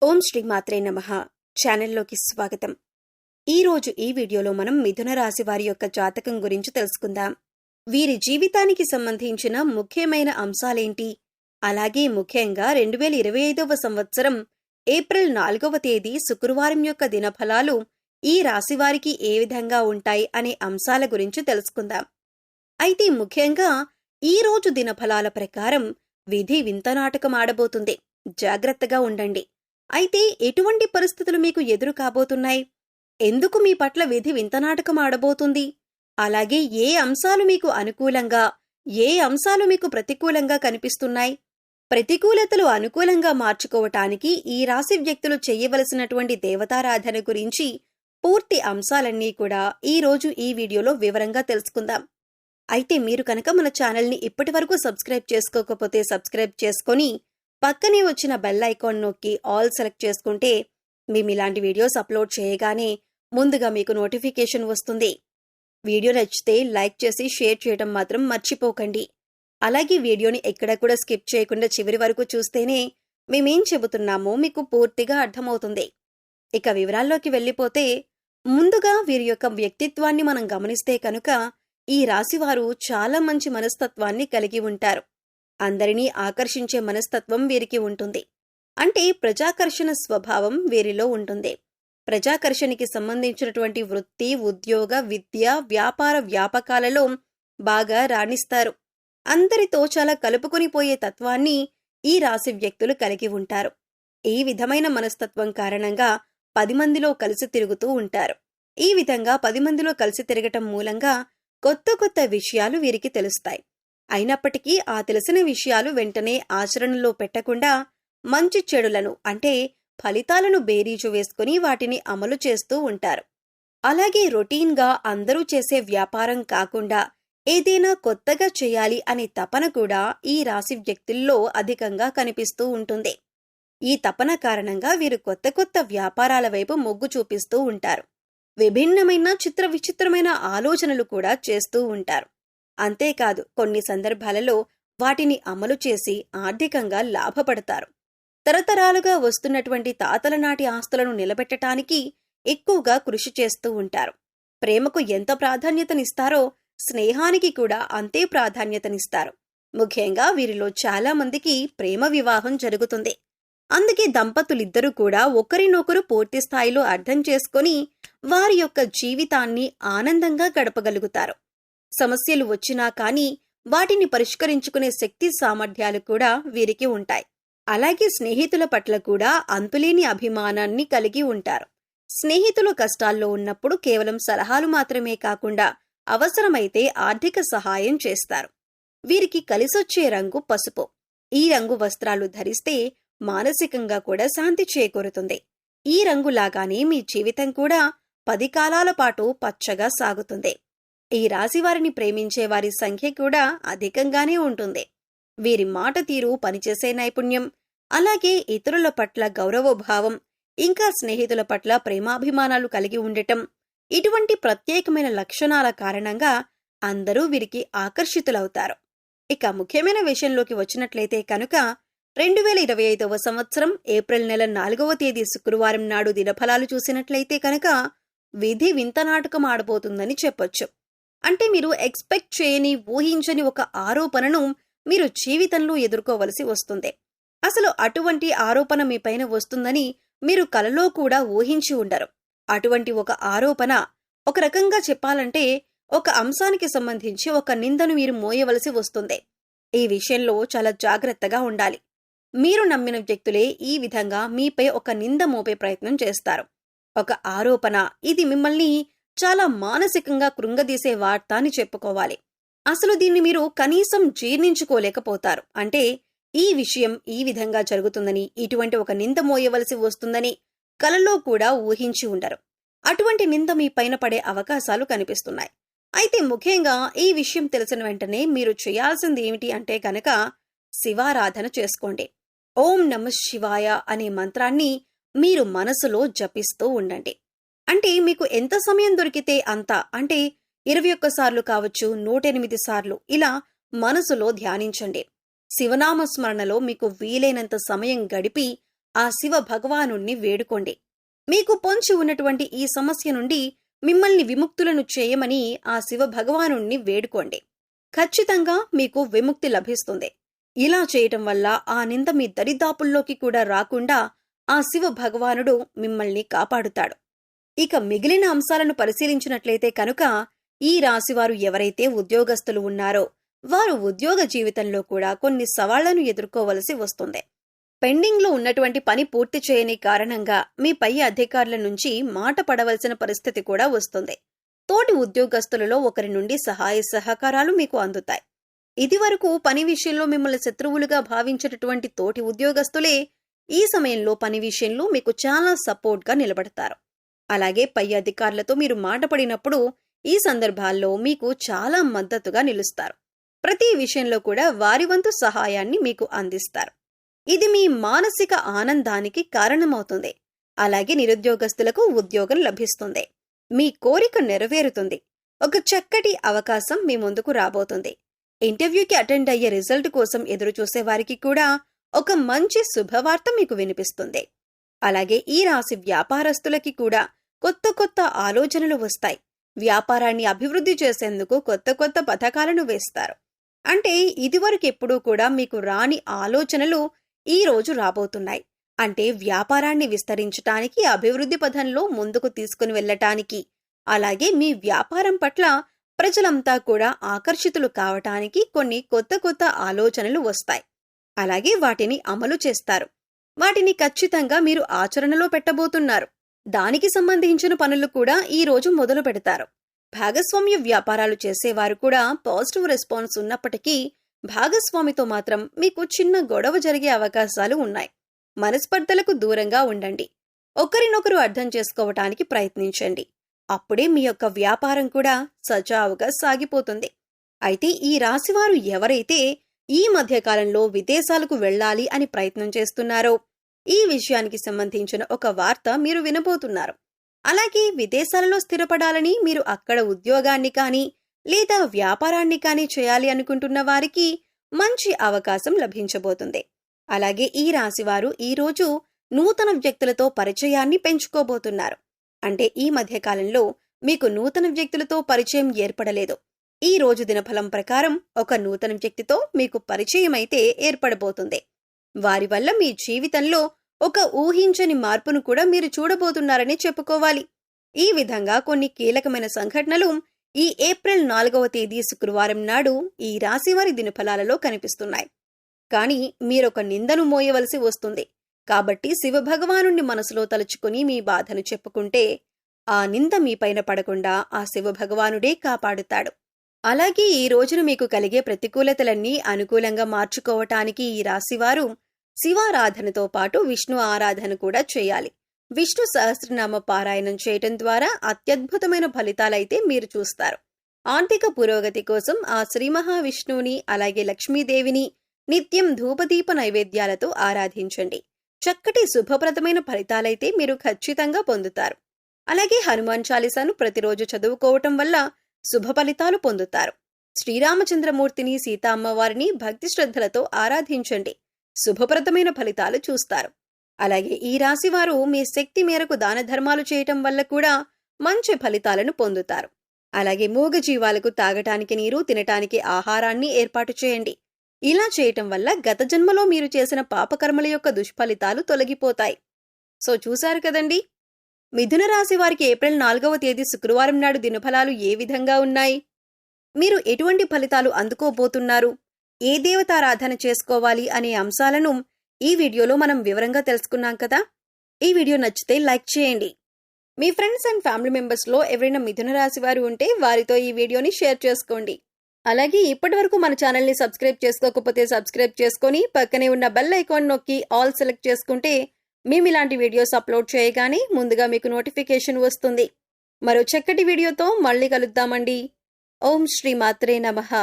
ఓం శ్రీ మాత్రే నమః. ఛానల్లోకి స్వాగతం. ఈరోజు ఈ వీడియోలో మనం మిథున రాశి వారి యొక్క జాతకం గురించి తెలుసుకుందాం. వీరి జీవితానికి సంబంధించిన ముఖ్యమైన అంశాలేంటి, అలాగే ముఖ్యంగా 2025వ సంవత్సరం ఏప్రిల్ 4వ తేదీ శుక్రవారం యొక్క దినఫలాలు ఈ రాశి వారికి ఏ విధంగా ఉంటాయి అనే అంశాల గురించి తెలుసుకుందాం. అయితే ముఖ్యంగా ఈ రోజు దినఫలాల ప్రకారం విధి వింత నాటకం ఆడబోతుంది. జాగ్రత్తగా ఉండండి. అయితే ఎటువంటి పరిస్థితులు మీకు ఎదురు కాబోతున్నాయి, ఎందుకు మీ పట్ల విధి వింత నాటకం ఆడబోతుంది, అలాగే ఏ అంశాలు మీకు అనుకూలంగా, ఏ అంశాలు మీకు ప్రతికూలంగా కనిపిస్తున్నాయి, ప్రతికూలతలు అనుకూలంగా మార్చుకోవటానికి ఈ రాశి వ్యక్తులు చేయవలసినటువంటి దేవతారాధన గురించి పూర్తి అంశాలన్నీ కూడా ఈరోజు ఈ వీడియోలో వివరంగా తెలుసుకుందాం. అయితే మీరు కనుక మన ఛానల్ని ఇప్పటివరకు సబ్స్క్రైబ్ చేసుకోకపోతే సబ్స్క్రైబ్ చేసుకొని పక్కనే వచ్చిన బెల్ ఐకాన్ నొక్కి ఆల్ సెలెక్ట్ చేసుకుంటే మేము ఇలాంటి వీడియోస్ అప్లోడ్ చేయగానే ముందుగా మీకు నోటిఫికేషన్ వస్తుంది. వీడియో నచ్చితే లైక్ చేసి షేర్ చేయడం మాత్రం మర్చిపోకండి. అలాగే వీడియోని ఎక్కడా కూడా స్కిప్ చేయకుండా చివరి వరకు చూస్తేనే మేమేం చెబుతున్నామో మీకు పూర్తిగా అర్థమవుతుంది. ఇక వివరాల్లోకి వెళ్ళిపోతే ముందుగా వీరి యొక్క వ్యక్తిత్వాన్ని మనం గమనిస్తే కనుక ఈ రాశివారు చాలా మంచి మనస్తత్వాన్ని కలిగి ఉంటారు. అందరినీ ఆకర్షించే మనస్తత్వం వీరికి ఉంటుంది. అంటే ప్రజాకర్షణ స్వభావం వీరిలో ఉంటుంది. ప్రజాకర్షణకి సంబంధించినటువంటి వృత్తి, ఉద్యోగ, విద్య, వ్యాపార వ్యాపకాలలో బాగా రాణిస్తారు. అందరితో చాలా కలుపుకొనిపోయే తత్వాన్ని ఈ రాశి వ్యక్తులు కలిగి ఉంటారు. ఈ విధమైన మనస్తత్వం కారణంగా 10 మందిలో కలిసి తిరుగుతూ ఉంటారు. ఈ విధంగా 10 మందిలో కలిసి తిరగటం మూలంగా కొత్త కొత్త విషయాలు వీరికి తెలుస్తాయి. అయినప్పటికీ ఆ తెలిసిన విషయాలు వెంటనే ఆచరణలో పెట్టకుండా మంచి చెడులను అంటే ఫలితాలను బేరీజు వేసుకుని వాటిని అమలు చేస్తూ ఉంటారు. అలాగే రొటీన్గా అందరూ చేసే వ్యాపారం కాకుండా ఏదైనా కొత్తగా చేయాలి అనే తపన కూడా ఈ రాశి వ్యక్తుల్లో అధికంగా కనిపిస్తూ ఉంటుంది. ఈ తపన కారణంగా వీరు కొత్త కొత్త వ్యాపారాల వైపు మొగ్గు చూపిస్తూ ఉంటారు. విభిన్నమైన చిత్ర విచిత్రమైన ఆలోచనలు కూడా చేస్తూ ఉంటారు. అంతేకాదు కొన్ని సందర్భాలలో వాటిని అమలు చేసి ఆర్థికంగా లాభపడతారు. తరతరాలుగా వస్తున్నటువంటి తాతల నాటి ఆస్తులను నిలబెట్టడానికి ఎక్కువగా కృషి చేస్తూ ఉంటారు. ప్రేమకు ఎంత ప్రాధాన్యతనిస్తారో స్నేహానికి కూడా అంతే ప్రాధాన్యతనిస్తారు. ముఖ్యంగా వీరిలో చాలా మందికి ప్రేమ వివాహం జరుగుతుంది. అందుకే దంపతులిద్దరూ కూడా ఒకరినొకరు పూర్తి స్థాయిలో అర్థం చేసుకొని వారి యొక్క జీవితాన్ని ఆనందంగా గడపగలుగుతారు. సమస్యలు వచ్చినా కానీ వాటిని పరిష్కరించుకునే శక్తి సామర్థ్యాలు కూడా వీరికి ఉంటాయి. అలాగే స్నేహితుల పట్ల కూడా అంతులేని అభిమానాన్ని కలిగి ఉంటారు. స్నేహితులు కష్టాల్లో ఉన్నప్పుడు కేవలం సలహాలు మాత్రమే కాకుండా అవసరమైతే ఆర్థిక సహాయం చేస్తారు. వీరికి కలిసొచ్చే రంగు పసుపు. ఈ రంగు వస్త్రాలు ధరిస్తే మానసికంగా కూడా శాంతి చేకూరుతుంది. ఈ రంగులాగానే మీ జీవితం కూడా 10 కాలాల పాటు పచ్చగా సాగుతుంది. ఈ రాశివారిని ప్రేమించే వారి సంఖ్య కూడా అధికంగానే ఉంటుంది. వీరి మాట తీరు, పనిచేసే నైపుణ్యం, అలాగే ఇతరుల పట్ల గౌరవభావం, ఇంకా స్నేహితుల పట్ల ప్రేమాభిమానాలు కలిగి ఉండటం, ఇటువంటి ప్రత్యేకమైన లక్షణాల కారణంగా అందరూ వీరికి ఆకర్షితులవుతారు. ఇక ముఖ్యమైన విషయంలోకి వచ్చినట్లయితే కనుక 2025వ సంవత్సరం ఏప్రిల్ నెల 4వ తేదీ శుక్రవారం నాడు దినఫలాలు చూసినట్లయితే కనుక విధి వింత నాటకం ఆడబోతుందని చెప్పొచ్చు. అంటే మీరు ఎక్స్పెక్ట్ చేయని, ఊహించని ఒక ఆరోపణను మీరు జీవితంలో ఎదుర్కోవలసి వస్తుంది. అసలు అటువంటి ఆరోపణ మీ పైన వస్తుందని మీరు కలలో కూడా ఊహించి ఉండరు. అటువంటి ఒక ఆరోపణ, ఒక రకంగా చెప్పాలంటే ఒక అంశానికి సంబంధించి ఒక నిందను మీరు మోయవలసి వస్తుంది. ఈ విషయంలో చాలా జాగ్రత్తగా ఉండాలి. మీరు నమ్మిన వ్యక్తులే ఈ విధంగా మీపై ఒక నింద మోపే ప్రయత్నం చేస్తారు. ఒక ఆరోపణ, ఇది మిమ్మల్ని చాలా మానసికంగా కృంగదీసే వార్త అని చెప్పుకోవాలి. అసలు దీన్ని మీరు కనీసం జీర్ణించుకోలేకపోతారు. అంటే ఈ విషయం ఈ విధంగా జరుగుతుందని, ఇటువంటి ఒక నింద మోయవలసి వస్తుందని కలలో కూడా ఊహించి ఉండరు. అటువంటి నింద మీ పైన పడే అవకాశాలు కనిపిస్తున్నాయి. అయితే ముఖ్యంగా ఈ విషయం తెలిసిన వెంటనే మీరు చేయాల్సింది ఏమిటి అంటే కనుక శివారాధన చేసుకోండి. ఓం నమః శివాయ అనే మంత్రాన్ని మీరు మనసులో జపిస్తూ ఉండండి. అంటే మీకు ఎంత సమయం దొరికితే అంత, అంటే 21 సార్లు కావచ్చు, 108 సార్లు ఇలా మనసులో ధ్యానించండి. శివనామ స్మరణలో మీకు వీలైనంత సమయం గడిపి ఆ శివ భగవానుణ్ణి వేడుకోండి. మీకు పొంచి ఉన్నటువంటి ఈ సమస్య నుండి మిమ్మల్ని విముక్తులను చేయమని ఆ శివ భగవానుణ్ణి వేడుకోండి. ఖచ్చితంగా మీకు విముక్తి లభిస్తుంది. ఇలా చేయటం వల్ల ఆ నింద మీ దరిదాపుల్లోకి కూడా రాకుండా ఆ శివ భగవానుడు మిమ్మల్ని కాపాడుతాడు. ఇక మిగిలిన అంశాలను పరిశీలించినట్లయితే కనుక ఈ రాశివారు ఎవరైతే ఉద్యోగస్తులు ఉన్నారో వారు ఉద్యోగ జీవితంలో కూడా కొన్ని సవాళ్లను ఎదుర్కోవలసి వస్తుంది. పెండింగ్లో ఉన్నటువంటి పని పూర్తి చేయని కారణంగా మీ పై అధికారుల నుంచి మాట పడవలసిన పరిస్థితి కూడా వస్తుంది. తోటి ఉద్యోగస్తులలో ఒకరి నుండి సహాయ సహకారాలు మీకు అందుతాయి. ఇదివరకు పని విషయంలో మిమ్మల్ని శత్రువులుగా భావించేటటువంటి తోటి ఉద్యోగస్తులే ఈ సమయంలో పని విషయంలో మీకు చాలా సపోర్ట్గా నిలబడతారు. అలాగే పై అధికారులతో మీరు మాట పడినప్పుడు ఈ సందర్భాల్లో మీకు చాలా మద్దతుగా నిలుస్తారు. ప్రతి విషయంలో కూడా వారి వంతు సహాయాన్ని మీకు అందిస్తారు. ఇది మీ మానసిక ఆనందానికి కారణమవుతుంది. అలాగే నిరుద్యోగస్తులకు ఉద్యోగం లభిస్తుంది. మీ కోరిక నెరవేరుతుంది. ఒక చక్కటి అవకాశం మీ ముందుకు రాబోతుంది. ఇంటర్వ్యూకి అటెండ్ అయ్యే రిజల్ట్ కోసం ఎదురు చూసే వారికి కూడా ఒక మంచి శుభవార్త మీకు వినిపిస్తుంది. అలాగే ఈ రాశి వ్యాపారస్తులకి కూడా కొత్త కొత్త ఆలోచనలు వస్తాయి. వ్యాపారాన్ని అభివృద్ధి చేసేందుకు కొత్త కొత్త పథకాలను వేస్తారు. అంటే ఇదివరకు ఎప్పుడూ కూడా మీకు రాని ఆలోచనలు ఈ రోజు రాబోతున్నాయి. అంటే వ్యాపారాన్ని విస్తరించటానికి, అభివృద్ధి పథంలో ముందుకు తీసుకుని వెళ్ళటానికి, అలాగే మీ వ్యాపారం పట్ల ప్రజలంతా కూడా ఆకర్షితులు కావటానికి కొన్ని కొత్త కొత్త ఆలోచనలు వస్తాయి. అలాగే వాటిని అమలు చేస్తారు. వాటిని ఖచ్చితంగా మీరు ఆచరణలో పెట్టబోతున్నారు. దానికి సంబంధించిన పనులు కూడా ఈ రోజు మొదలు పెడతారు. భాగస్వామ్య వ్యాపారాలు చేసేవారు కూడా పాజిటివ్ రెస్పాన్స్ ఉన్నప్పటికీ భాగస్వామితో మాత్రం మీకు చిన్న గొడవ జరిగే అవకాశాలు ఉన్నాయి. మనస్పర్ధలకు దూరంగా ఉండండి. ఒకరినొకరు అర్థం చేసుకోవటానికి ప్రయత్నించండి. అప్పుడే మీ యొక్క వ్యాపారం కూడా సజావుగా సాగిపోతుంది. అయితే ఈ రాశివారు ఎవరైతే ఈ మధ్యకాలంలో విదేశాలకు వెళ్లాలి అని ప్రయత్నం చేస్తున్నారో ఈ విషయానికి సంబంధించిన ఒక వార్త మీరు వినబోతున్నారు. అలాగే విదేశాలలో స్థిరపడాలని, మీరు అక్కడ ఉద్యోగాన్ని కానీ లేదా వ్యాపారాన్ని కానీ చేయాలి అనుకుంటున్న వారికి మంచి అవకాశం లభించబోతుంది. అలాగే ఈ రాశివారు ఈరోజు నూతన వ్యక్తులతో పరిచయాన్ని పెంచుకోబోతున్నారు. అంటే ఈ మధ్యకాలంలో మీకు నూతన వ్యక్తులతో పరిచయం ఏర్పడలేదు. ఈ రోజు దినఫలం ప్రకారం ఒక నూతన వ్యక్తితో మీకు పరిచయం అయితే ఏర్పడబోతుంది. వారి వల్ల మీ జీవితంలో ఒక ఊహించని మార్పును కూడా మీరు చూడబోతున్నారని చెప్పుకోవాలి. ఈ విధంగా కొన్ని కీలకమైన సంఘటనలు ఈ ఏప్రిల్ 4వ తేదీ శుక్రవారం నాడు ఈ రాశివారి దినఫలాలలో కనిపిస్తున్నాయి. కానీ మీరొక నిందను మోయవలసి వస్తుంది. కాబట్టి శివభగవానుణ్ణి మనసులో తలుచుకుని మీ బాధను చెప్పుకుంటే ఆ నింద మీపైన పడకుండా ఆ శివభగవానుడే కాపాడుతాడు. అలాగే ఈ రోజున మీకు కలిగే ప్రతికూలతలన్నీ అనుకూలంగా మార్చుకోవటానికి ఈ రాశివారు శివారాధనతో పాటు విష్ణు ఆరాధన కూడా చేయాలి. విష్ణు సహస్రనామ పారాయణం చేయటం ద్వారా అత్యద్భుతమైన ఫలితాలైతే మీరు చూస్తారు. ఆర్థిక పురోగతి కోసం ఆ శ్రీ మహావిష్ణువుని అలాగే లక్ష్మీదేవిని నిత్యం ధూపదీప నైవేద్యాలతో ఆరాధించండి. చక్కటి శుభప్రదమైన ఫలితాలైతే మీరు ఖచ్చితంగా పొందుతారు. అలాగే హనుమాన్ చాలీసాను ప్రతిరోజు చదువుకోవటం వల్ల శుభ ఫలితాలు పొందుతారు. శ్రీరామచంద్రమూర్తిని, సీతా అమ్మవారిని భక్తి శ్రద్ధలతో ఆరాధించండి. శుభప్రదమైన ఫలితాలు చూస్తారు. అలాగే ఈ రాశివారు మీ శక్తి మేరకు దాన ధర్మాలు చేయటం వల్ల కూడా మంచి ఫలితాలను పొందుతారు. అలాగే మూగజీవాలకు తాగటానికి నీరు, తినటానికి ఆహారాన్ని ఏర్పాటు చేయండి. ఇలా చేయటం వల్ల గత జన్మలో మీరు చేసిన పాపకర్మల యొక్క దుష్ఫలితాలు తొలగిపోతాయి. సో చూశారు కదండి, మిథున రాశి వారికి ఏప్రిల్ 4వ తేదీ శుక్రవారం నాడు దినఫలాలు ఏ విధంగా ఉన్నాయి, మీరు ఎటువంటి ఫలితాలు అందుకోబోతున్నారు, ఏ దేవతారాధన చేసుకోవాలి అనే అంశాలను ఈ వీడియోలో మనం వివరంగా తెలుసుకున్నాం కదా. ఈ వీడియో నచ్చితే లైక్ చేయండి. మీ ఫ్రెండ్స్ అండ్ ఫ్యామిలీ మెంబర్స్లో ఎవరైనా మిథున రాశి వారు ఉంటే వారితో ఈ వీడియోని షేర్ చేసుకోండి. అలాగే ఇప్పటివరకు మన ఛానల్ని సబ్స్క్రైబ్ చేసుకోకపోతే సబ్స్క్రైబ్ చేసుకొని పక్కనే ఉన్న బెల్ ఐకాన్ నొక్కి ఆల్ సెలెక్ట్ చేసుకుంటే మేము ఇలాంటి వీడియోస్ అప్లోడ్ చేయగానే ముందుగా మీకు నోటిఫికేషన్ వస్తుంది. మరో చక్కటి వీడియోతో మళ్ళీ కలుద్దామండి. ఓం శ్రీ మాత్రే నమః.